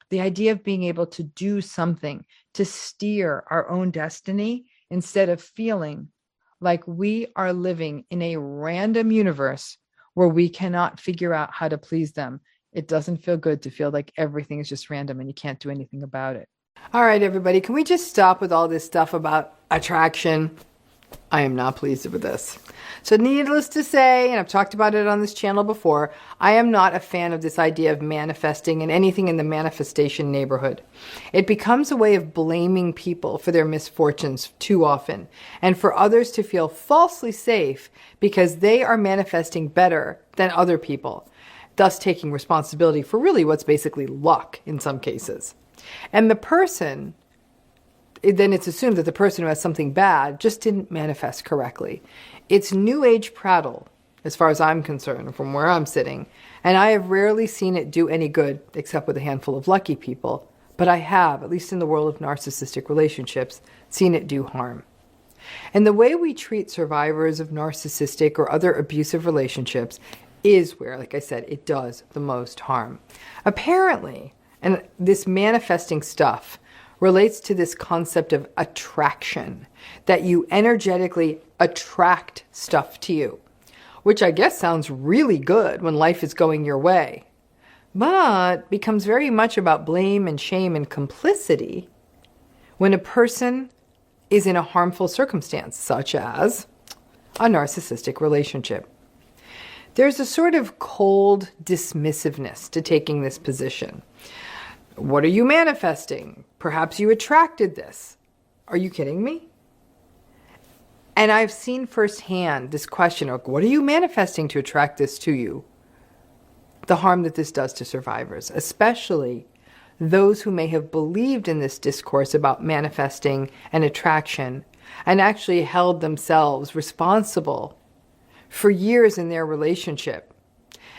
The idea of being able to do something to steer our own destiny instead of feeling like we are living in a random universe where we cannot figure out how to please them. It doesn't feel good to feel like everything is just random and you can't do anything about it. All right, everybody, can we just stop with all this stuff about attraction? I am not pleased with this. So needless to say, and I've talked about it on this channel before, I am not a fan of this idea of manifesting and anything in the manifestation neighborhood. It becomes a way of blaming people for their misfortunes too often, and for others to feel falsely safe because they are manifesting better than other people, thus taking responsibility for really what's basically luck in some cases. And the person, then it's assumed that the person who has something bad just didn't manifest correctly. It's New Age prattle, as far as I'm concerned, from where I'm sitting. And I have rarely seen it do any good, except with a handful of lucky people. But I have, at least in the world of narcissistic relationships, seen it do harm. And the way we treat survivors of narcissistic or other abusive relationships is where, like I said, it does the most harm. Apparently, and this manifesting stuff relates to this concept of attraction, that you energetically attract stuff to you, which I guess sounds really good when life is going your way, but becomes very much about blame and shame and complicity when a person is in a harmful circumstance, such as a narcissistic relationship. There's a sort of cold dismissiveness to taking this position. What are you manifesting? Perhaps you attracted this. Are you kidding me? And I've seen firsthand this question of, what are you manifesting to attract this to you? The harm that this does to survivors, especially those who may have believed in this discourse about manifesting and attraction and actually held themselves responsible for years in their relationship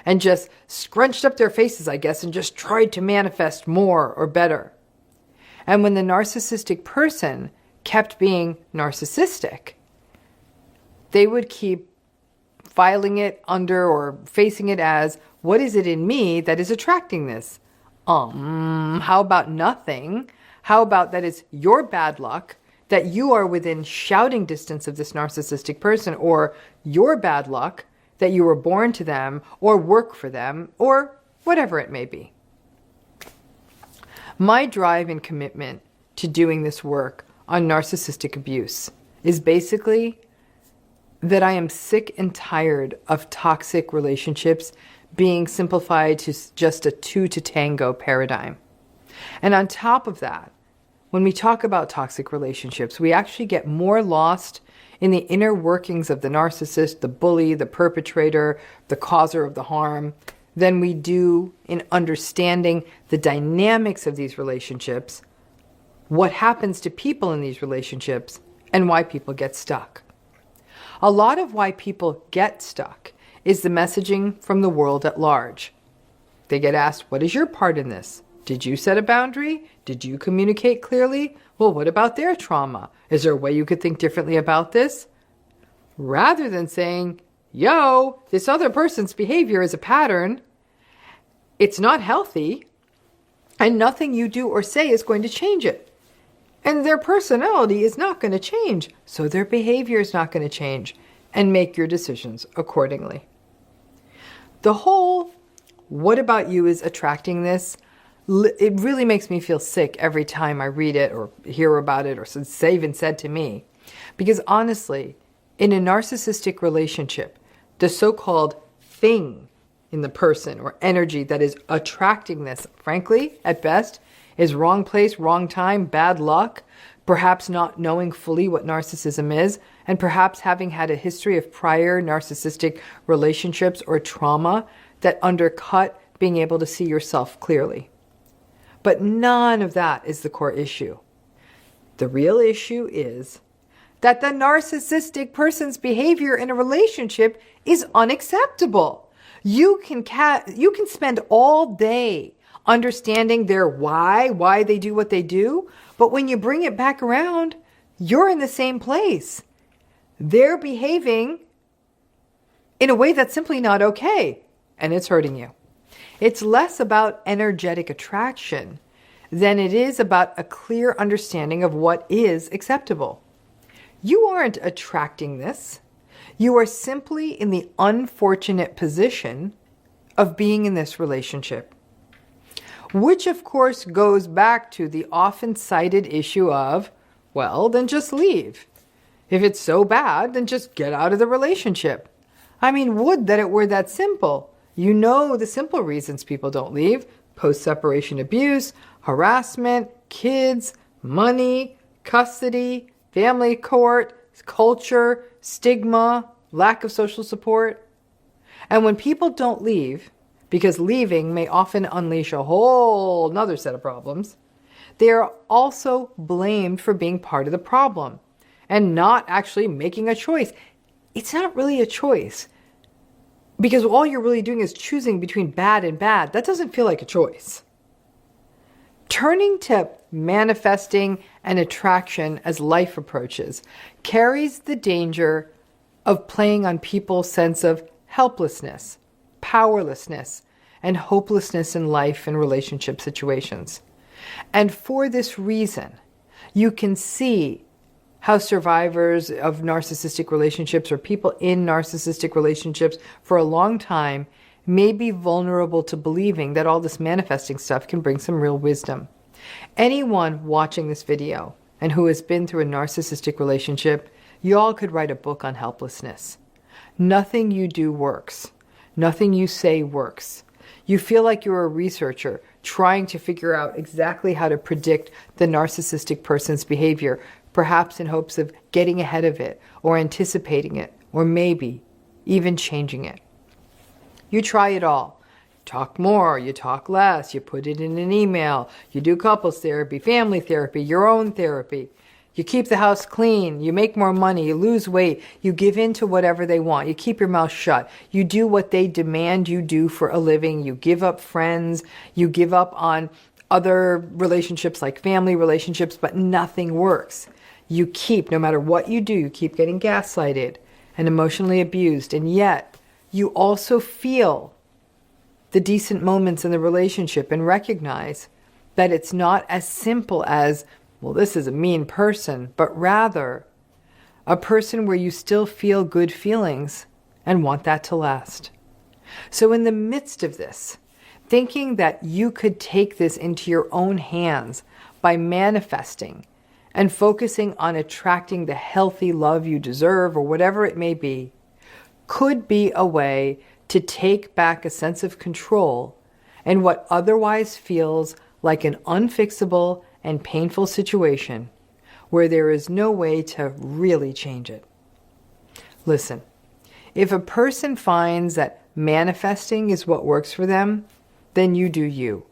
and just scrunched up their faces, I guess, and just tried to manifest more or better. And when the narcissistic person kept being narcissistic, they would keep filing it under or facing it as, what is it in me that is attracting this? How about nothing? How about that it's your bad luck that you are within shouting distance of this narcissistic person, or your bad luck that you were born to them or work for them or whatever it may be. My drive and commitment to doing this work on narcissistic abuse is basically that I am sick and tired of toxic relationships being simplified to just a two to tango paradigm. And on top of that, when we talk about toxic relationships, we actually get more lost in the inner workings of the narcissist, the bully, the perpetrator, the causer of the harm, than we do in understanding the dynamics of these relationships, what happens to people in these relationships, and why people get stuck. A lot of why people get stuck is the messaging from the world at large. They get asked, what is your part in this? Did you set a boundary? Did you communicate clearly? Well, what about their trauma? Is there a way you could think differently about this? Rather than saying, yo, this other person's behavior is a pattern, it's not healthy, and nothing you do or say is going to change it. And their personality is not going to change, so their behavior is not going to change, and make your decisions accordingly. The whole, what about you is attracting this, it really makes me feel sick every time I read it or hear about it or say even said to me. Because honestly, in a narcissistic relationship, the so-called thing in the person or energy that is attracting this, frankly, at best, is wrong place, wrong time, bad luck, perhaps not knowing fully what narcissism is, and perhaps having had a history of prior narcissistic relationships or trauma that undercut being able to see yourself clearly. But none of that is the core issue. The real issue is that the narcissistic person's behavior in a relationship is unacceptable. You can spend all day understanding their why they do what they do, but when you bring it back around, you're in the same place. They're behaving in a way that's simply not okay, and it's hurting you. It's less about energetic attraction than it is about a clear understanding of what is acceptable. You aren't attracting this. You are simply in the unfortunate position of being in this relationship. Which, of course, goes back to the often cited issue of, well, then just leave. If it's so bad, then just get out of the relationship. I mean, would that it were that simple. You know the simple reasons people don't leave: post-separation abuse, harassment, kids, money, custody, family court, culture, stigma, lack of social support. And when people don't leave, because leaving may often unleash a whole nother set of problems, they are also blamed for being part of the problem and not actually making a choice. It's not really a choice, because all you're really doing is choosing between bad and bad. That doesn't feel like a choice. Turning to manifesting and attraction as life approaches carries the danger of playing on people's sense of helplessness, powerlessness, and hopelessness in life and relationship situations. And for this reason, you can see how survivors of narcissistic relationships or people in narcissistic relationships for a long time may be vulnerable to believing that all this manifesting stuff can bring some real wisdom. Anyone watching this video and who has been through a narcissistic relationship, y'all could write a book on helplessness. Nothing you do works. Nothing you say works. You feel like you're a researcher trying to figure out exactly how to predict the narcissistic person's behavior, perhaps in hopes of getting ahead of it or anticipating it, or maybe even changing it. You try it all. Talk more, you talk less, you put it in an email, you do couples therapy, family therapy, your own therapy. You keep the house clean, you make more money, you lose weight, you give in to whatever they want, you keep your mouth shut, you do what they demand you do for a living, you give up friends, you give up on other relationships like family relationships, but nothing works. You keep, no matter what you do, you keep getting gaslighted and emotionally abused, and yet you also feel the decent moments in the relationship and recognize that it's not as simple as, well, this is a mean person, but rather a person where you still feel good feelings and want that to last. So in the midst of this, thinking that you could take this into your own hands by manifesting and focusing on attracting the healthy love you deserve or whatever it may be, could be a way to take back a sense of control in what otherwise feels like an unfixable and painful situation where there is no way to really change it. Listen, if a person finds that manifesting is what works for them, then you do you.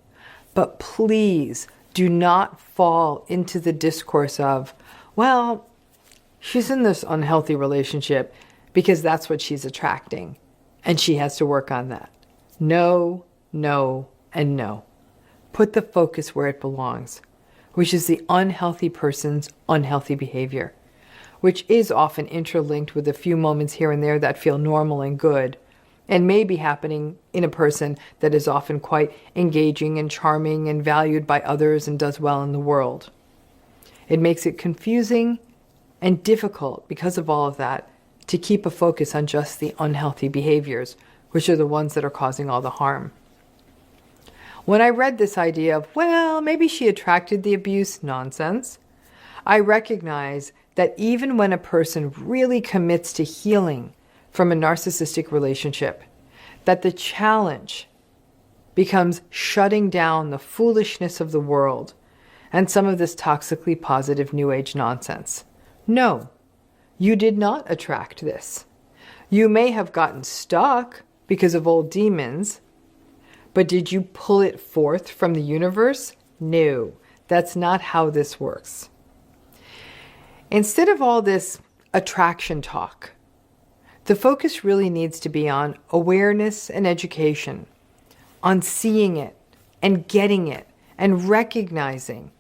But please do not fall into the discourse of, well, she's in this unhealthy relationship because that's what she's attracting, and she has to work on that. No, no, and no. Put the focus where it belongs, which is the unhealthy person's unhealthy behavior, which is often interlinked with a few moments here and there that feel normal and good, and may be happening in a person that is often quite engaging and charming and valued by others and does well in the world. It makes it confusing and difficult because of all of that to keep a focus on just the unhealthy behaviors, which are the ones that are causing all the harm. When I read this idea of, well, maybe she attracted the abuse nonsense, I recognize that even when a person really commits to healing from a narcissistic relationship, that the challenge becomes shutting down the foolishness of the world and some of this toxically positive New Age nonsense. No, you did not attract this. You may have gotten stuck because of old demons, but did you pull it forth from the universe? No, that's not how this works. Instead of all this attraction talk, the focus really needs to be on awareness and education, on seeing it and getting it and recognizing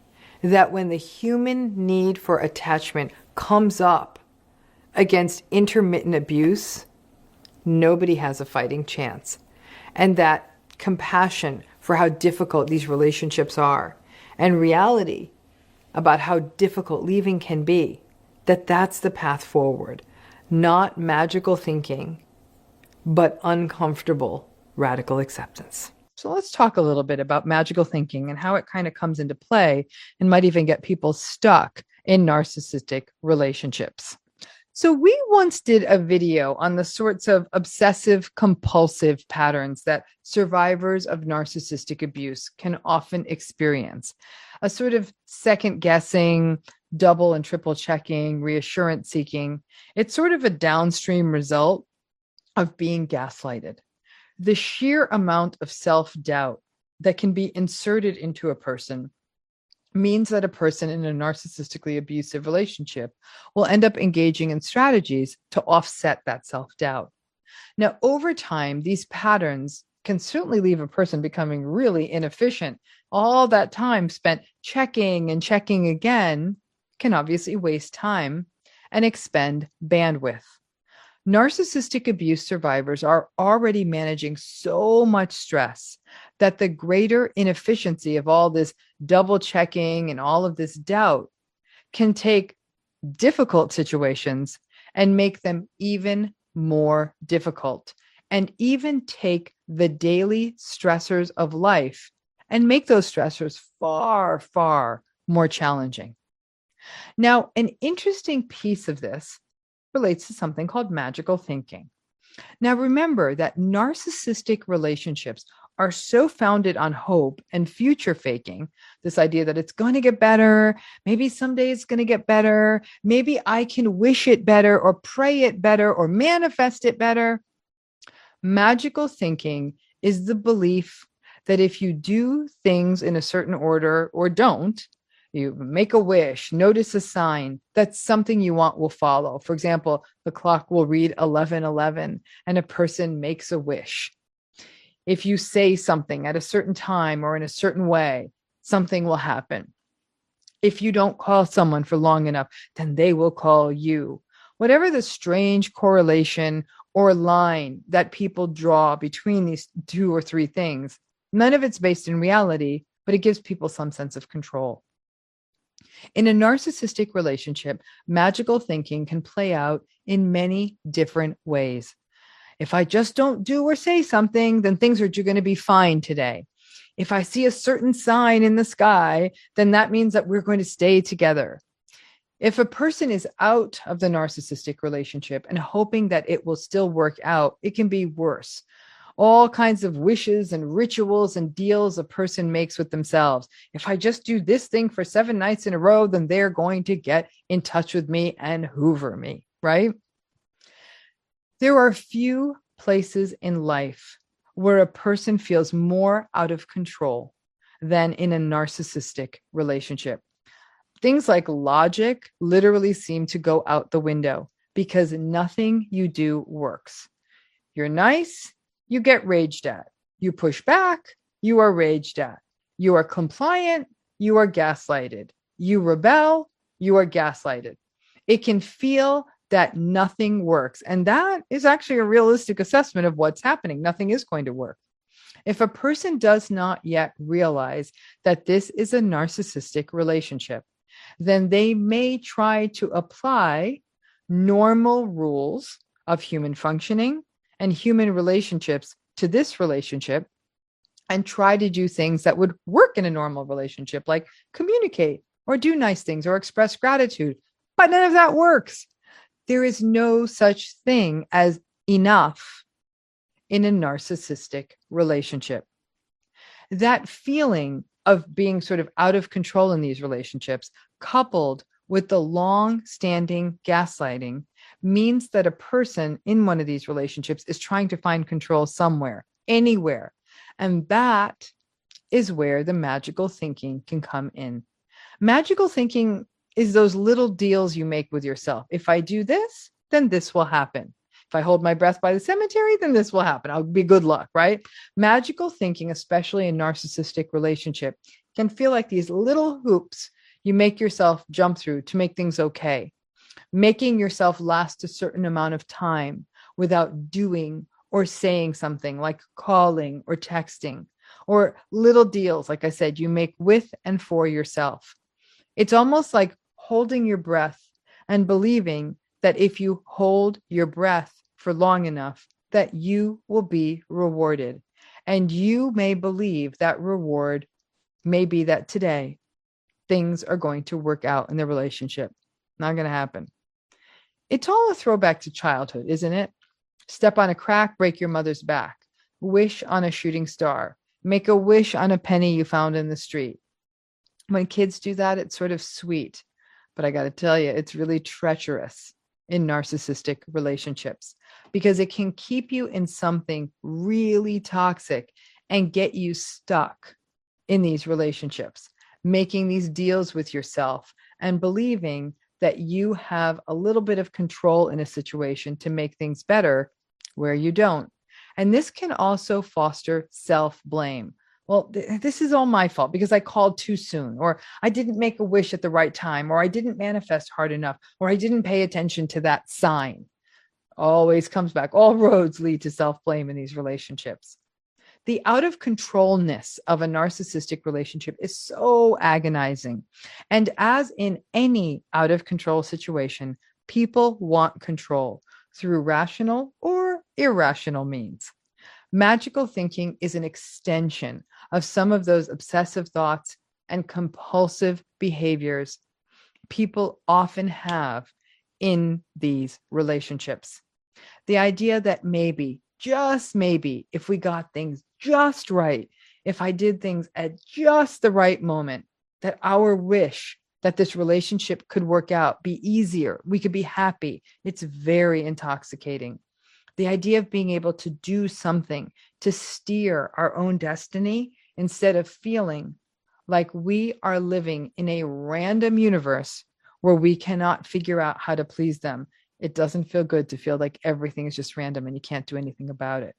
that when the human need for attachment comes up against intermittent abuse, nobody has a fighting chance. And that compassion for how difficult these relationships are, and reality about how difficult leaving can be, that's the path forward. Not magical thinking, but uncomfortable radical acceptance. So let's talk a little bit about magical thinking and how it kind of comes into play and might even get people stuck in narcissistic relationships. So we once did a video on the sorts of obsessive compulsive patterns that survivors of narcissistic abuse can often experience. A sort of second guessing, double and triple checking, reassurance seeking. It's sort of a downstream result of being gaslighted. The sheer amount of self-doubt that can be inserted into a person means that a person in a narcissistically abusive relationship will end up engaging in strategies to offset that self-doubt. Now, over time, these patterns can certainly leave a person becoming really inefficient. All that time spent checking and checking again can obviously waste time and expend bandwidth. Narcissistic abuse survivors are already managing so much stress that the greater inefficiency of all this double checking and all of this doubt can take difficult situations and make them even more difficult, and even take the daily stressors of life and make those stressors far, far more challenging. Now, an interesting piece of this relates to something called magical thinking. Now, remember that narcissistic relationships are so founded on hope and future faking, this idea that it's going to get better, maybe someday it's going to get better, maybe I can wish it better or pray it better or manifest it better. Magical thinking is the belief that if you do things in a certain order or don't, you make a wish, notice a sign, that something you want will follow. For example, the clock will read 11:11 and a person makes a wish. If you say something at a certain time or in a certain way, something will happen. If you don't call someone for long enough, then they will call you. Whatever the strange correlation or line that people draw between these two or three things, none of it's based in reality, but it gives people some sense of control. In a narcissistic relationship, magical thinking can play out in many different ways. If I just don't do or say something, then things are going to be fine today. If I see a certain sign in the sky, then that means that we're going to stay together. If a person is out of the narcissistic relationship and hoping that it will still work out, it can be worse. All kinds of wishes and rituals and deals a person makes with themselves. If I just do this thing for 7 nights in a row, then they're going to get in touch with me and hoover me, right? There are few places in life where a person feels more out of control than in a narcissistic relationship. Things like logic literally seem to go out the window because nothing you do works. You're nice, you get raged at. You push back, you are raged at. You are compliant, you are gaslighted. You rebel, you are gaslighted. It can feel that nothing works. And that is actually a realistic assessment of what's happening. Nothing is going to work. If a person does not yet realize that this is a narcissistic relationship, then they may try to apply normal rules of human functioning and human relationships to this relationship and try to do things that would work in a normal relationship, like communicate or do nice things or express gratitude. But none of that works. There is no such thing as enough in a narcissistic relationship. That feeling of being sort of out of control in these relationships, coupled with the long-standing gaslighting, means that a person in one of these relationships is trying to find control somewhere, anywhere. And that is where the magical thinking can come in. Magical thinking is those little deals you make with yourself. If I do this, then this will happen. If I hold my breath by the cemetery, then this will happen. I'll be good luck, right? Magical thinking, especially in narcissistic relationship, can feel like these little hoops you make yourself jump through to make things okay. Making yourself last a certain amount of time without doing or saying something like calling or texting, or little deals, like I said, you make with and for yourself. It's almost like holding your breath and believing that if you hold your breath for long enough, that you will be rewarded. And you may believe that reward may be that today things are going to work out in the relationship. Not going to happen. It's all a throwback to childhood, isn't it? Step on a crack, break your mother's back. Wish on a shooting star. Make a wish on a penny you found in the street. When kids do that, it's sort of sweet. But I got to tell you, it's really treacherous in narcissistic relationships because it can keep you in something really toxic and get you stuck in these relationships, making these deals with yourself and believing that you have a little bit of control in a situation to make things better where you don't. And this can also foster self-blame. Well, this is all my fault because I called too soon, or I didn't make a wish at the right time, or I didn't manifest hard enough, or I didn't pay attention to that sign. Always comes back. All roads lead to self-blame in these relationships. The out of controlness of a narcissistic relationship is so agonizing. And as in any out of control situation, people want control through rational or irrational means. Magical thinking is an extension of some of those obsessive thoughts and compulsive behaviors people often have in these relationships. The idea that maybe, just maybe, if we got things just right, if I did things at just the right moment, that our wish that this relationship could work out, be easier, we could be happy. It's very intoxicating. The idea of being able to do something to steer our own destiny instead of feeling like we are living in a random universe where we cannot figure out how to please them. It doesn't feel good to feel like everything is just random and you can't do anything about it.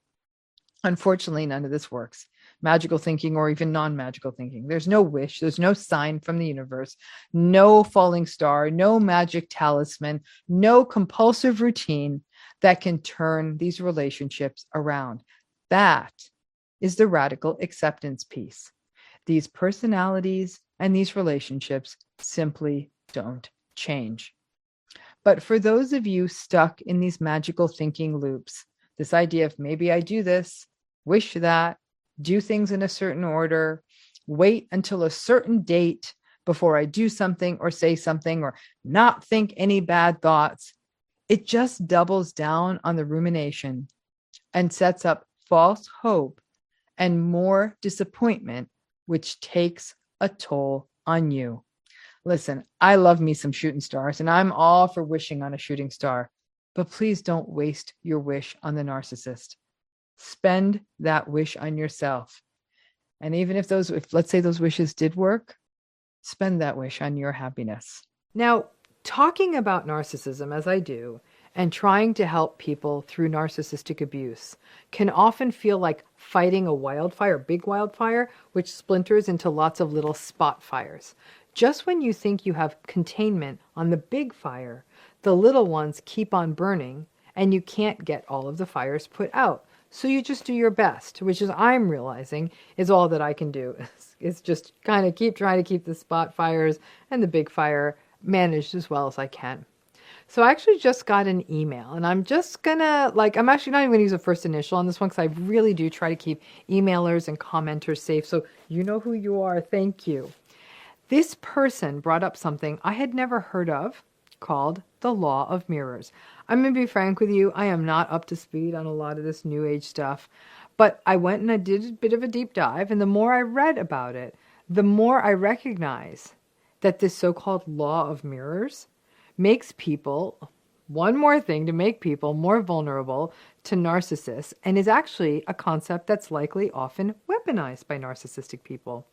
Unfortunately, none of this works. Magical thinking or even non-magical thinking. There's no wish. There's no sign from the universe, no falling star, no magic talisman, no compulsive routine that can turn these relationships around. That is the radical acceptance piece. These personalities and these relationships simply don't change. But for those of you stuck in these magical thinking loops, this idea of maybe I do this, wish that, do things in a certain order, wait until a certain date before I do something or say something, or not think any bad thoughts, it just doubles down on the rumination and sets up false hope and more disappointment, which takes a toll on you. Listen, I love me some shooting stars, and I'm all for wishing on a shooting star, but please don't waste your wish on the narcissist. Spend that wish on yourself. And even if let's say those wishes did work, spend that wish on your happiness. Now, talking about narcissism as I do, and trying to help people through narcissistic abuse can often feel like fighting a wildfire, big wildfire, which splinters into lots of little spot fires. Just when you think you have containment on the big fire, the little ones keep on burning and you can't get all of the fires put out. So you just do your best, which is I'm realizing is all that I can do. Is just kind of trying to keep the spot fires and the big fire managed as well as I can. So I actually just got an email, and I'm just gonna, I'm actually not even gonna use a first initial on this one because I really do try to keep emailers and commenters safe. So you know who you are. Thank you. This person brought up something I had never heard of called the law of mirrors. I'm going to be frank with you. I am not up to speed on a lot of this new age stuff, but I went and I did a bit of a deep dive. And the more I read about it, the more I recognize that this so-called law of mirrors makes people, one more thing to make people more vulnerable to narcissists, and is actually a concept that's likely often weaponized by narcissistic people.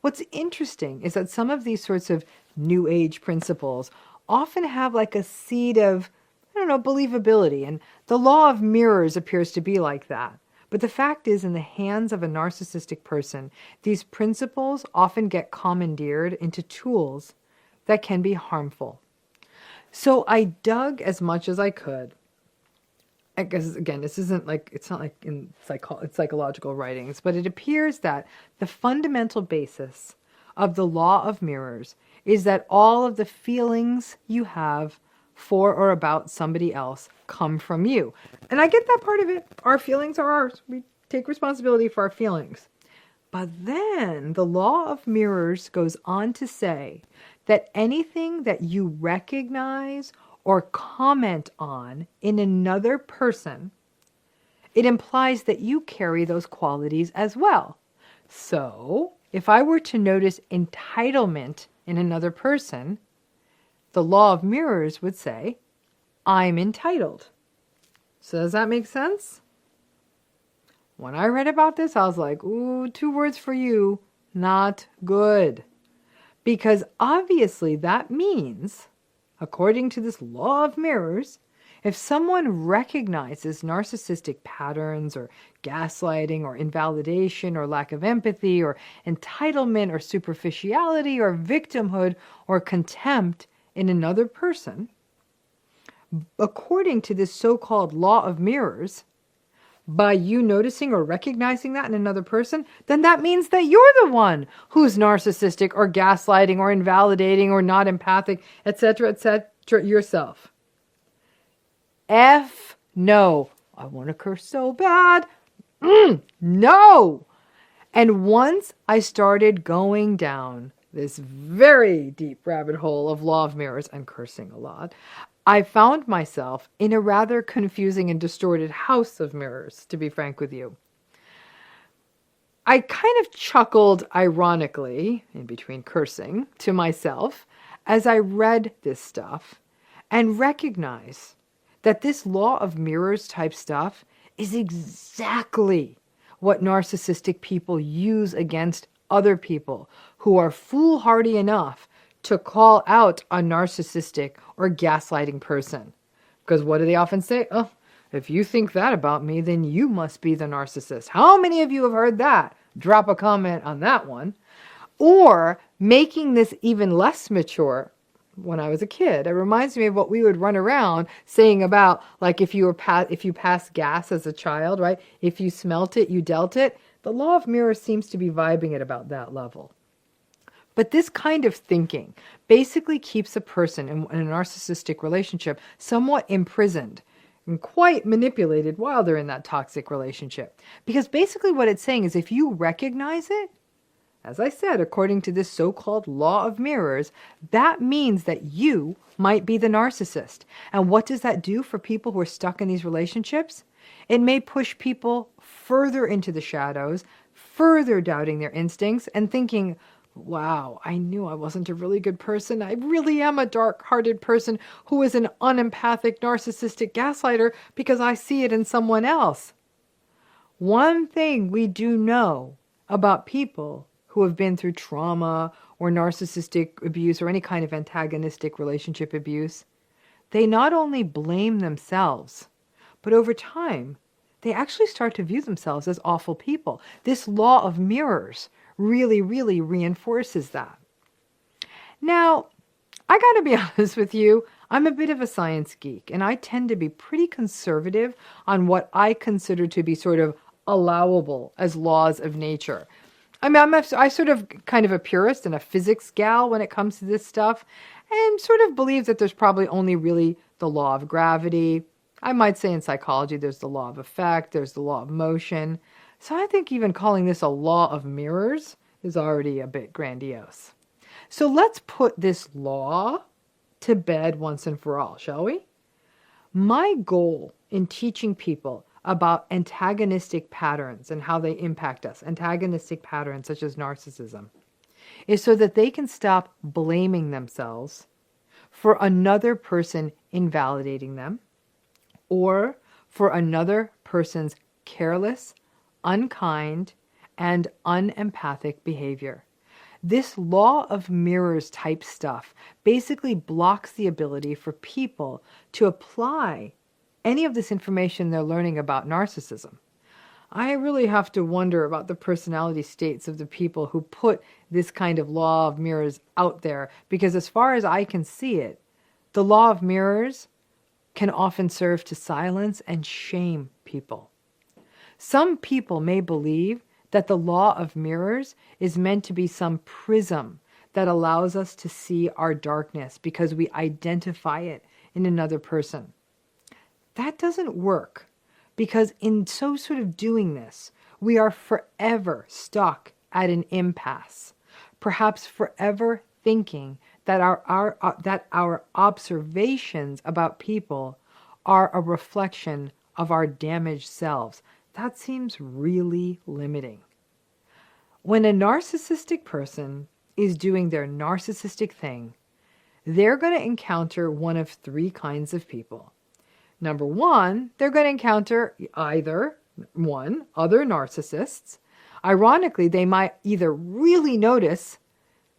What's interesting is that some of these sorts of new age principles often have like a seed of, believability. And the law of mirrors appears to be like that. But the fact is, in the hands of a narcissistic person, these principles often get commandeered into tools that can be harmful. So I dug as much as I could I guess, again, this isn't like, it's not like in psychological writings, but it appears that the fundamental basis of the law of mirrors is that all of the feelings you have for or about somebody else come from you. And I get that part of it. Our feelings are ours. We take responsibility for our feelings. But then the law of mirrors goes on to say that anything that you recognize or comment on in another person, it implies that you carry those qualities as well. So, if I were to notice entitlement in another person, the law of mirrors would say, I'm entitled. So does that make sense? When I read about this, I was like, ooh, 2 words for you, not good. Because obviously that means, according to this law of mirrors, if someone recognizes narcissistic patterns or gaslighting or invalidation or lack of empathy or entitlement or superficiality or victimhood or contempt in another person, according to this so-called law of mirrors, by you noticing or recognizing that in another person, then that means that you're the one who's narcissistic or gaslighting or invalidating or not empathic, etc., yourself. No. I want to curse so bad. No. And once I started going down this very deep rabbit hole of law of mirrors and cursing a lot, I found myself in a rather confusing and distorted house of mirrors, to be frank with you. I kind of chuckled ironically, in between cursing, to myself as I read this stuff and recognized that this law of mirrors type stuff is exactly what narcissistic people use against other people who are foolhardy enough to call out a narcissistic or gaslighting person. Because what do they often say? Oh, if you think that about me, then you must be the narcissist. How many of you have heard that? Drop a comment on that one. Or making this even less mature. When I was a kid, it reminds me of what we would run around saying about, like, if you passed gas as a child, right? If you smelt it, you dealt it. The law of mirrors seems to be vibing at about that level. But this kind of thinking basically keeps a person in a narcissistic relationship somewhat imprisoned and quite manipulated while they're in that toxic relationship. Because basically what it's saying is if you recognize it, as I said, according to this so-called law of mirrors, that means that you might be the narcissist. And what does that do for people who are stuck in these relationships? It may push people further into the shadows, further doubting their instincts and thinking, wow, I knew I wasn't a really good person. I really am a dark-hearted person who is an unempathic, narcissistic gaslighter because I see it in someone else. One thing we do know about people who have been through trauma or narcissistic abuse or any kind of antagonistic relationship abuse, they not only blame themselves, but over time, they actually start to view themselves as awful people. This law of mirrors really, really reinforces that. Now, I gotta be honest with you, I'm a bit of a science geek, and I tend to be pretty conservative on what I consider to be sort of allowable as laws of nature. I mean, I sort of kind of a purist and a physics gal when it comes to this stuff, and sort of believe that there's probably only really the law of gravity. I might say in psychology there's the law of effect, there's the law of motion. So I think even calling this a law of mirrors is already a bit grandiose. So let's put this law to bed once and for all, shall we? My goal in teaching people about antagonistic patterns and how they impact us, antagonistic patterns such as narcissism, is so that they can stop blaming themselves for another person invalidating them or for another person's careless, unkind, and unempathic behavior. This law of mirrors type stuff basically blocks the ability for people to apply any of this information they're learning about narcissism. I really have to wonder about the personality states of the people who put this kind of law of mirrors out there, because as far as I can see it, the law of mirrors can often serve to silence and shame people. Some people may believe that the law of mirrors is meant to be some prism that allows us to see our darkness because we identify it in another person. That doesn't work, because in so sort of doing this, we are forever stuck at an impasse, perhaps forever thinking that our observations about people are a reflection of our damaged selves. That seems really limiting. When a narcissistic person is doing their narcissistic thing, they're going to encounter one of three kinds of people. Number one, they're going to encounter either one, other narcissists. Ironically, they might either really notice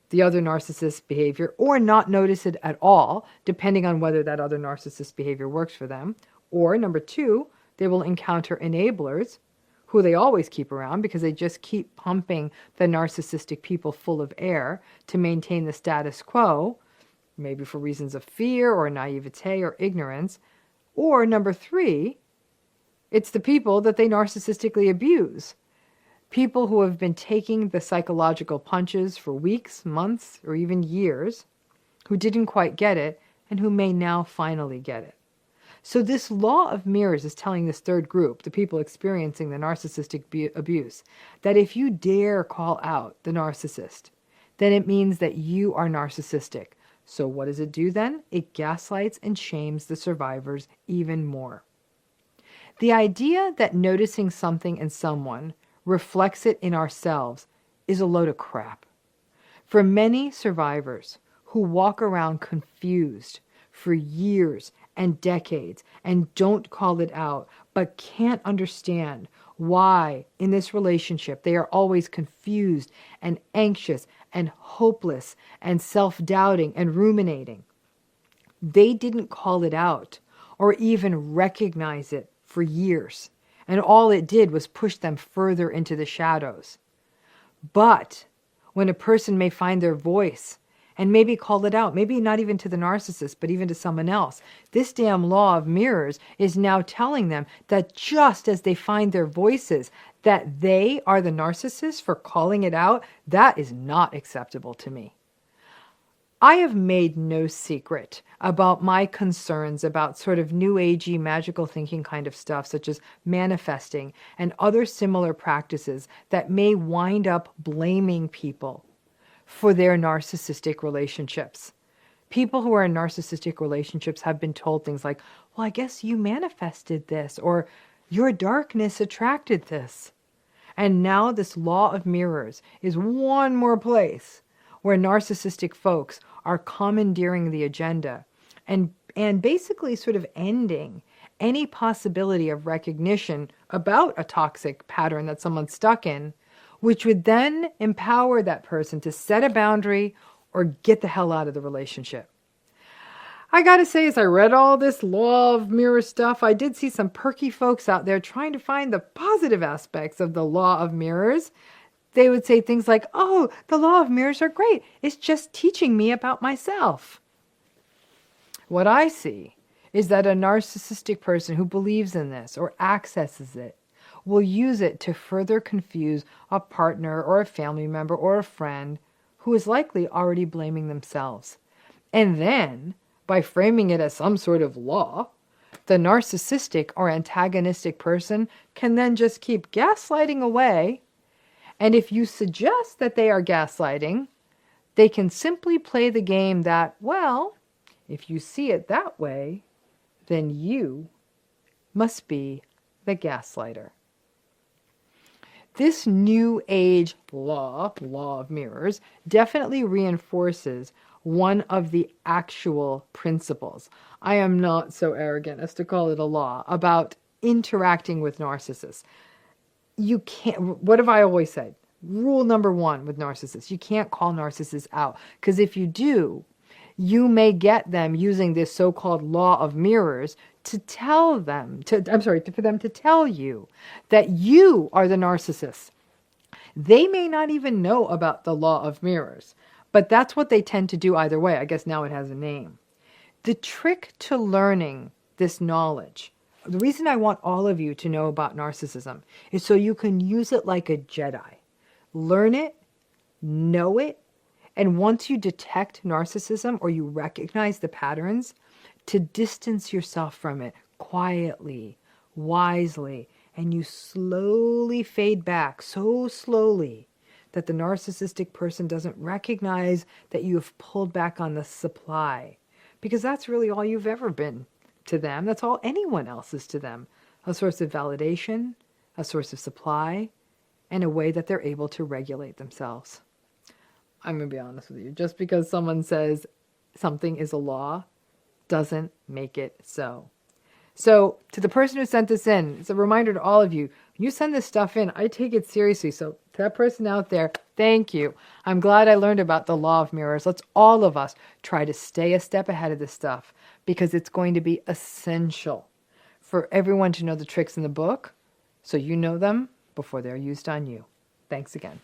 the other narcissist's behavior or not notice it at all, depending on whether that other narcissist's behavior works for them. Or number two, they will encounter enablers who they always keep around because they just keep pumping the narcissistic people full of air to maintain the status quo, maybe for reasons of fear or naivete or ignorance. Or number three, it's the people that they narcissistically abuse. People who have been taking the psychological punches for weeks, months, or even years, who didn't quite get it, and who may now finally get it. So this law of mirrors is telling this third group, the people experiencing the narcissistic abuse, that if you dare call out the narcissist, then it means that you are narcissistic. So what does it do then? It gaslights and shames the survivors even more. The idea that noticing something in someone reflects it in ourselves is a load of crap. For many survivors who walk around confused for years and decades and don't call it out, but can't understand why in this relationship they are always confused and anxious and hopeless and self-doubting and ruminating. They didn't call it out or even recognize it for years, and all it did was push them further into the shadows. But when a person may find their voice and maybe call it out, maybe not even to the narcissist, but even to someone else, this damn law of mirrors is now telling them that just as they find their voices, that they are the narcissist for calling it out. That is not acceptable to me. I have made no secret about my concerns about sort of new agey magical thinking kind of stuff, such as manifesting and other similar practices that may wind up blaming people for their narcissistic relationships. People who are in narcissistic relationships have been told things like, well, I guess you manifested this, or your darkness attracted this. And now this law of mirrors is one more place where narcissistic folks are commandeering the agenda and basically sort of ending any possibility of recognition about a toxic pattern that someone's stuck in, which would then empower that person to set a boundary or get the hell out of the relationship. I gotta say, as I read all this law of mirror stuff, I did see some perky folks out there trying to find the positive aspects of the law of mirrors. They would say things like, oh, the law of mirrors are great. It's just teaching me about myself. What I see is that a narcissistic person who believes in this or accesses it will use it to further confuse a partner or a family member or a friend who is likely already blaming themselves. And then, by framing it as some sort of law, the narcissistic or antagonistic person can then just keep gaslighting away. And if you suggest that they are gaslighting, they can simply play the game that, well, if you see it that way, then you must be the gaslighter. This new age law of mirrors, definitely reinforces one of the actual principles. I am not so arrogant as to call it a law about interacting with narcissists. You can't, what have I always said? Rule number one with narcissists, you can't call narcissists out, because if you do, you may get them using this so-called law of mirrors to tell them, for them to tell you that you are the narcissist. They may not even know about the law of mirrors, but that's what they tend to do either way. I guess now it has a name. The trick to learning this knowledge. The reason I want all of you to know about narcissism is so you can use it like a Jedi. Learn it, know it, and once you detect narcissism or you recognize the patterns, to distance yourself from it quietly, wisely, and you slowly fade back, so slowly that the narcissistic person doesn't recognize that you have pulled back on the supply. Because that's really all you've ever been to them. That's all anyone else is to them. A source of validation, a source of supply, and a way that they're able to regulate themselves. I'm going to be honest with you. Just because someone says something is a law doesn't make it so. So to the person who sent this in, it's a reminder to all of you, when you send this stuff in, I take it seriously. So to that person out there, thank you. I'm glad I learned about the law of mirrors. Let's all of us try to stay a step ahead of this stuff because it's going to be essential for everyone to know the tricks in the book so you know them before they're used on you. Thanks again.